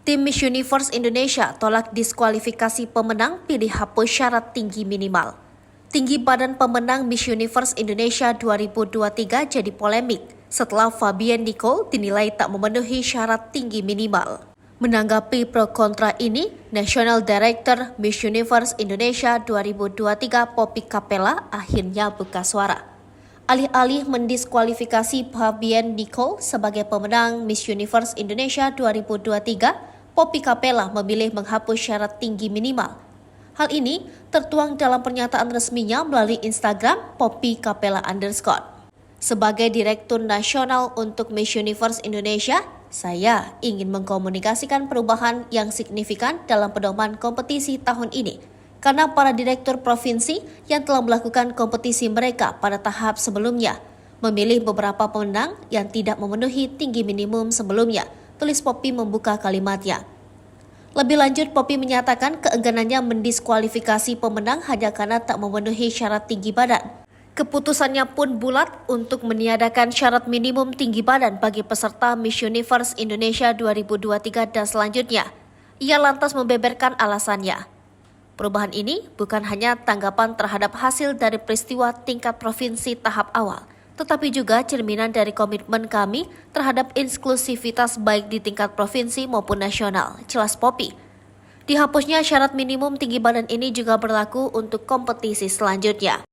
Tim Miss Universe Indonesia tolak diskualifikasi pemenang pilih hapus syarat tinggi minimal. Tinggi badan pemenang Miss Universe Indonesia 2023 jadi polemik setelah Fabian Nicole dinilai tak memenuhi syarat tinggi minimal. Menanggapi pro kontra ini, National Director Miss Universe Indonesia 2023 Poppy Capella akhirnya buka suara. Alih-alih mendiskualifikasi Fabian Nicole sebagai pemenang Miss Universe Indonesia 2023, Poppy Capella memilih menghapus syarat tinggi minimal. Hal ini tertuang dalam pernyataan resminya melalui Instagram Poppy Capella _ Sebagai Direktur Nasional untuk Miss Universe Indonesia, saya ingin mengkomunikasikan perubahan yang signifikan dalam pedoman kompetisi tahun ini. Karena para direktur provinsi yang telah melakukan kompetisi mereka pada tahap sebelumnya, memilih beberapa pemenang yang tidak memenuhi tinggi minimum sebelumnya, tulis Poppy membuka kalimatnya. Lebih lanjut, Poppy menyatakan keengganannya mendiskualifikasi pemenang hanya karena tak memenuhi syarat tinggi badan. Keputusannya pun bulat untuk meniadakan syarat minimum tinggi badan bagi peserta Miss Universe Indonesia 2023 dan selanjutnya. Ia lantas membeberkan alasannya. Perubahan ini bukan hanya tanggapan terhadap hasil dari peristiwa tingkat provinsi tahap awal, tetapi juga cerminan dari komitmen kami terhadap inklusivitas baik di tingkat provinsi maupun nasional, jelas Poppy. Dihapusnya syarat minimum tinggi badan ini juga berlaku untuk kompetisi selanjutnya.